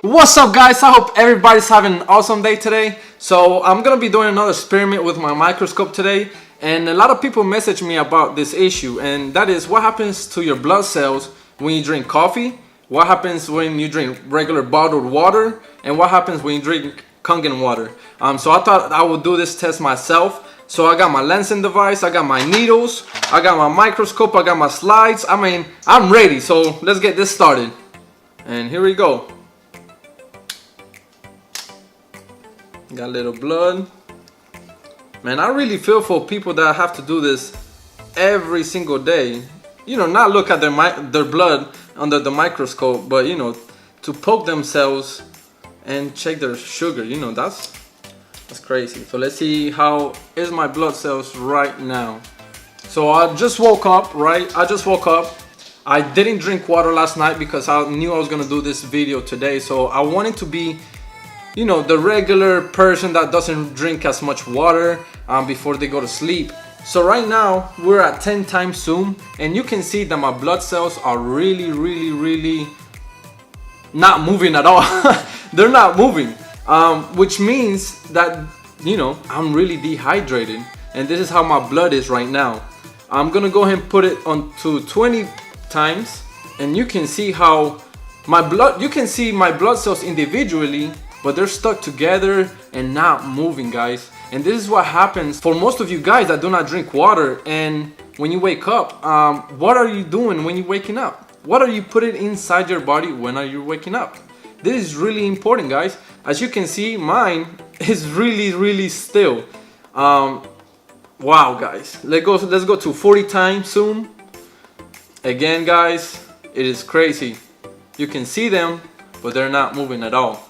What's up, guys? I hope everybody's having an awesome day today. So I'm gonna be doing another experiment with my microscope today, and a lot of people message me about this issue, and that is what happens to your blood cells when you drink coffee, what happens when you drink regular bottled water, and what happens when you drink Kangen water. So I thought I would do this test myself. So I got my lensing device, I got my needles, I got my microscope, I got my slides. I mean, I'm ready. So let's get this started. And here we go. Got a little blood. Man, I really feel for people that have to do this every single day. You know, not look at their blood under the microscope, but you know, to poke themselves and check their sugar. You know, that's crazy. So let's see how is my blood cells right now. So I just woke up, right? I didn't drink water last night because I knew I was gonna do this video today. So I wanted to be, you know, the regular person that doesn't drink as much water before they go to sleep. So right now we're at 10 times zoom, and you can see that my blood cells are really not moving at all. They're not moving, which means that, you know, I'm really dehydrated, and this is how my blood is right now. I'm gonna go ahead and put it on to 20 times, and you can see how you can see my blood cells individually, but they're stuck together and not moving, guys. And this is what happens for most of you guys that do not drink water. And when you wake up, what are you doing when you're waking up? What are you putting inside your body when are you waking up? This is really important, guys. As you can see, mine is really still. Wow, guys. Let's go to 40 times zoom. Again, guys, it is crazy. You can see them, but they're not moving at all.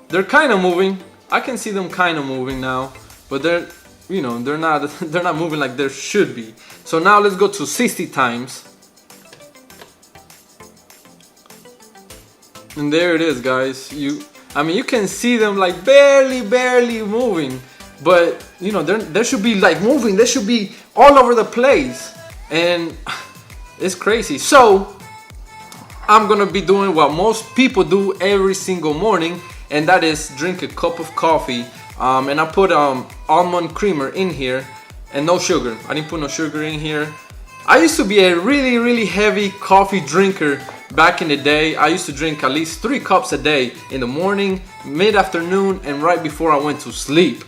They're kind of moving. I can see them kind of moving now, but they're not moving like they should be. So now let's go to 60 times. And there it is, guys. You can see them like barely moving, but you know, they should be like moving. They should be all over the place, and it's crazy. So I'm gonna be doing what most people do every single morning, and that is drink a cup of coffee. And I put almond creamer in here and no sugar. I didn't put no sugar in here. I used to be a really heavy coffee drinker back in the day. I used to drink at least 3 cups a day, in the morning, mid-afternoon, and right before I went to sleep.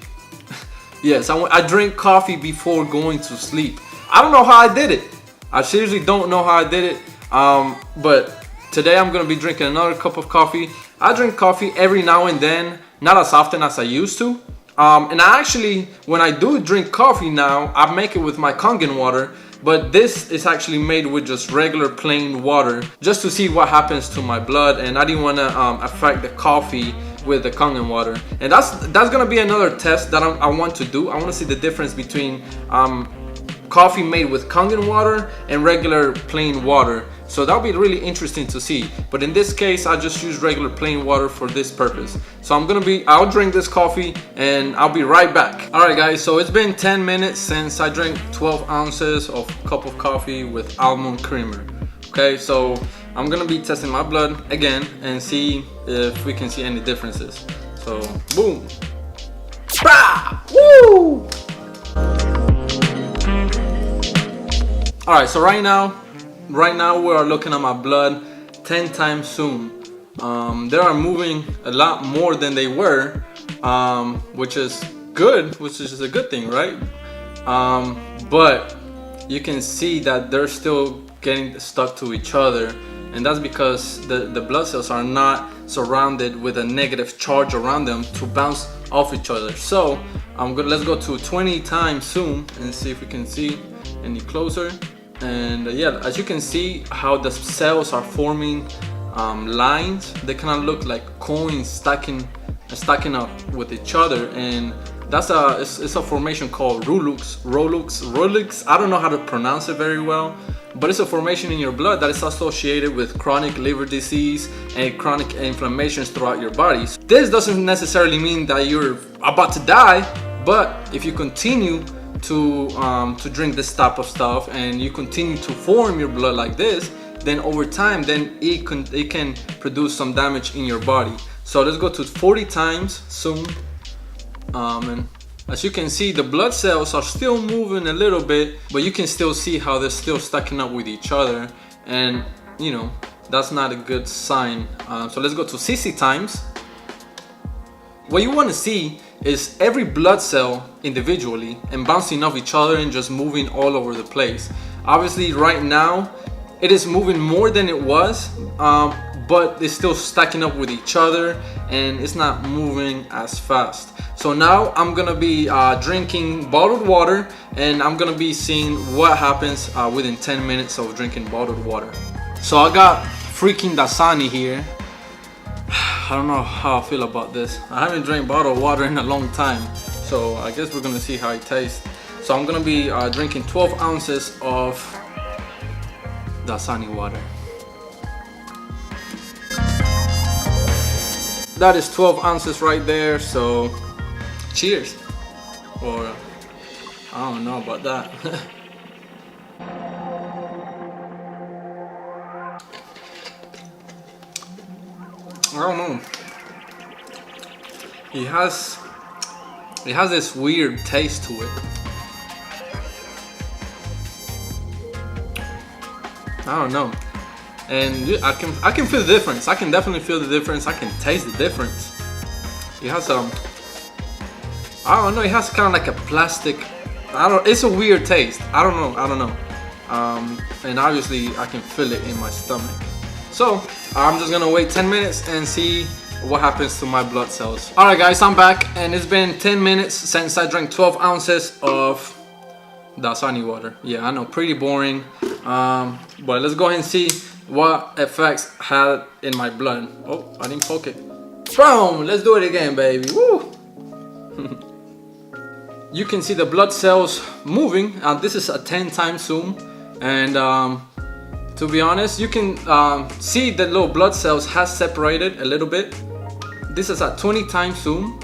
Yes, I drink coffee before going to sleep. I don't know how I did it. I seriously don't know how I did it. But today I'm gonna be drinking another cup of coffee. I drink coffee every now and then, not as often as I used to. And I actually, when I do drink coffee now, I make it with my Kangen water, but this is actually made with just regular plain water, just to see what happens to my blood. And I didn't want to affect the coffee with the Kangen water. And that's gonna be another test that I want to do. I want to see the difference between coffee made with Kangen water and regular plain water. So that'll be really interesting to see. But in this case, I just use regular plain water for this purpose. So I'll drink this coffee and I'll be right back. All right, guys, so it's been 10 minutes since I drank 12 ounces of cup of coffee with almond creamer. Okay, so I'm gonna be testing my blood again and see if we can see any differences. So boom. Bah! Woo! All right, so right now we are looking at my blood 10 times zoom. They are moving a lot more than they were, which is good, which is a good thing, right? But you can see that they're still getting stuck to each other, and that's because the blood cells are not surrounded with a negative charge around them to bounce off each other. So let's go to 20 times zoom and see if we can see any closer. And yeah, as you can see how the cells are forming lines. They kind of look like coins stacking up with each other, and that's it's a formation called Rolux. I don't know how to pronounce it very well, but it's a formation in your blood that is associated with chronic liver disease and chronic inflammations throughout your body. This doesn't necessarily mean that you're about to die, but if you continue to drink this type of stuff and you continue to form your blood like this, then over time, then it can produce some damage in your body. So let's go to 40 times zoom. And as you can see, the blood cells are still moving a little bit, but you can still see how they're still stacking up with each other, and you know, that's not a good sign. So let's go to 60 times. What you want to see is every blood cell individually and bouncing off each other and just moving all over the place. Obviously right now it is moving more than it was, but it's still stacking up with each other and it's not moving as fast. So now I'm gonna be drinking bottled water, and I'm gonna be seeing what happens within 10 minutes of drinking bottled water. So I got freaking Dasani here. I don't know how I feel about this. I haven't drank bottled water in a long time, so I guess we're gonna see how it tastes. So I'm gonna be drinking 12 ounces of Dasani water. That is 12 ounces right there, so cheers. Or I don't know about that. I don't know. It has this weird taste to it. I don't know. And I can feel the difference. I can definitely feel the difference. I can taste the difference. It has I don't know. It has kind of like a plastic. It's a weird taste. I don't know. And obviously I can feel it in my stomach. So I'm just gonna wait 10 minutes and see what happens to my blood cells. Alright guys, I'm back, and it's been 10 minutes since I drank 12 ounces of Dasani water. Yeah, I know, pretty boring. But let's go ahead and see what effects had in my blood. Oh, I didn't poke it. Boom! Let's do it again, baby. Woo! You can see the blood cells moving. This is a 10 times zoom, and to be honest, you can see the little blood cells has separated a little bit. This is a 20 times zoom,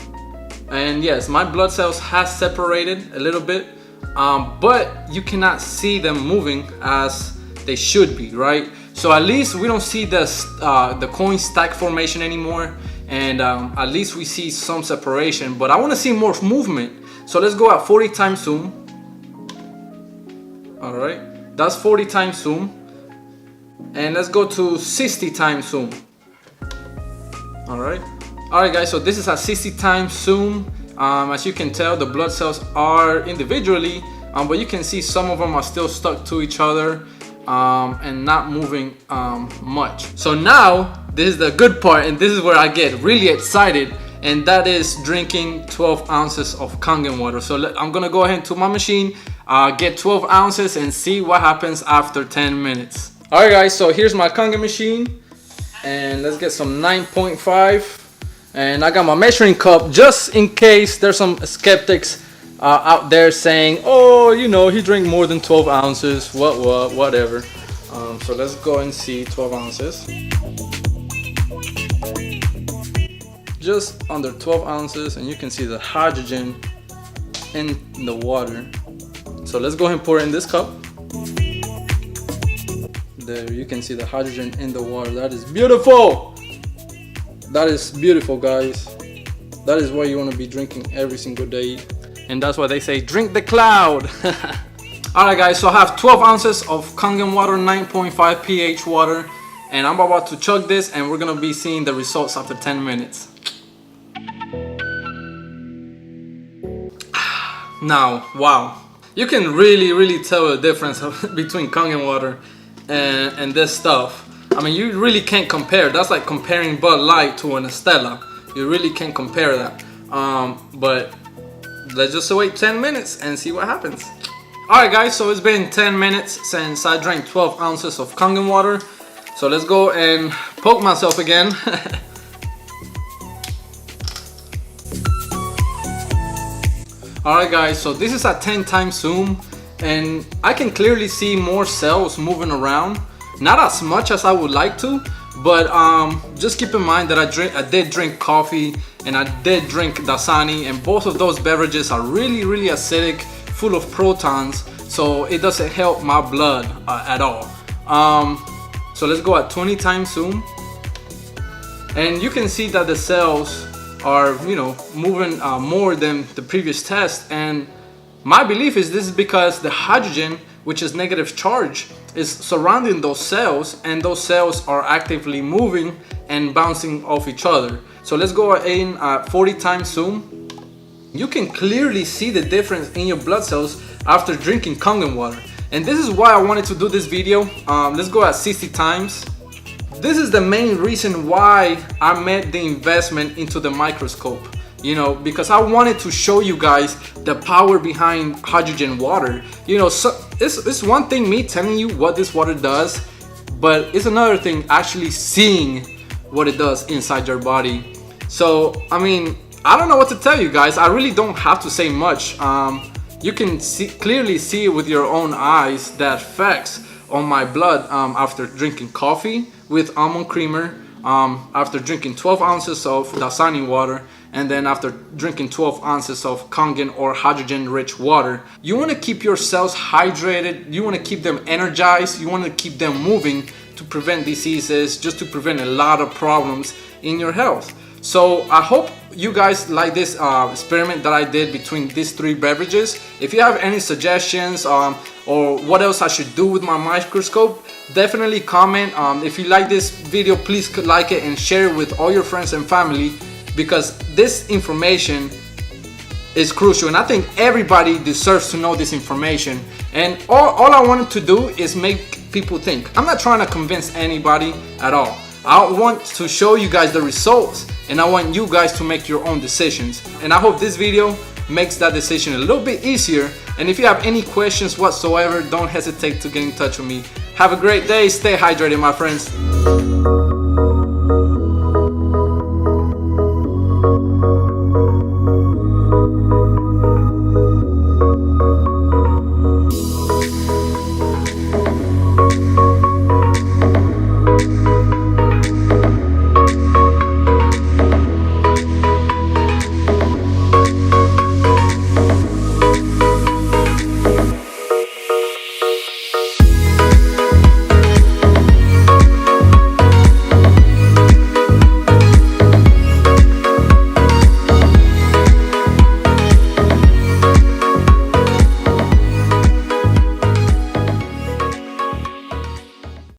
and yes, my blood cells has separated a little bit, but you cannot see them moving as they should be, right? So at least we don't see the coin stack formation anymore, and at least we see some separation, but I want to see more movement. So let's go at 40 times zoom. All right, that's 40 times zoom. And let's go to 60 times zoom. Alright guys, so this is a 60 times zoom. As you can tell, the blood cells are individually, but you can see some of them are still stuck to each other and not moving much. So now this is the good part, and this is where I get really excited, and that is drinking 12 ounces of Kangen water. So I'm gonna go ahead to my machine, get 12 ounces and see what happens after 10 minutes. Alright guys, so here's my Kangen machine, and let's get some 9.5, and I got my measuring cup just in case there's some skeptics out there saying, oh, you know, he drank more than 12 ounces, whatever. So let's go and see 12 ounces. Just under 12 ounces, and you can see the hydrogen in the water. So let's go ahead and pour it in this cup. There you can see the hydrogen in the water. That is beautiful. That is beautiful, guys. That is why you want to be drinking every single day, and that's why they say drink the cloud. Alright guys, so I have 12 ounces of Kangen water, 9.5 pH water, and I'm about to chug this, and we're gonna be seeing the results after 10 minutes. Now, wow, you can really tell the difference between Kangen water and this stuff. I mean, you really can't compare. That's like comparing Bud Light to an Estella. You really can't compare that. But let's just wait 10 minutes and see what happens. Alright guys, so it's been 10 minutes since I drank 12 ounces of Kangen water. So let's go and poke myself again. Alright guys, so this is a 10 times zoom, and I can clearly see more cells moving around. Not as much as I would like to, but just keep in mind that I did drink coffee and I did drink Dasani, and both of those beverages are really acidic, full of protons, so it doesn't help my blood at all. So let's go at 20 times zoom. And you can see that the cells are, you know, moving more than the previous test. And my belief is this is because the hydrogen, which is negative charge, is surrounding those cells, and those cells are actively moving and bouncing off each other. So let's go in 40 times zoom. You can clearly see the difference in your blood cells after drinking Kangen water. And this is why I wanted to do this video. Let's go at 60 times. This is the main reason why I made the investment into the microscope, you know, because I wanted to show you guys the power behind hydrogen water. You know, so it's one thing me telling you what this water does, but it's another thing actually seeing what it does inside your body. So, I mean, I don't know what to tell you guys. I really don't have to say much. You can clearly see with your own eyes the effects on my blood after drinking coffee with almond creamer, after drinking 12 ounces of Dasani water, and then after drinking 12 ounces of Kangen or hydrogen rich water. You want to keep your cells hydrated, you want to keep them energized, you want to keep them moving to prevent diseases, just to prevent a lot of problems in your health. So I hope you guys like this experiment that I did between these three beverages. If you have any suggestions or what else I should do with my microscope, definitely comment. If you like this video, please like it and share it with all your friends and family, because this information is crucial, and I think everybody deserves to know this information. And all I wanted to do is make people think. I'm not trying to convince anybody at all. I want to show you guys the results, and I want you guys to make your own decisions. And I hope this video makes that decision a little bit easier. And if you have any questions whatsoever, don't hesitate to get in touch with me. Have a great day. Stay hydrated, my friends.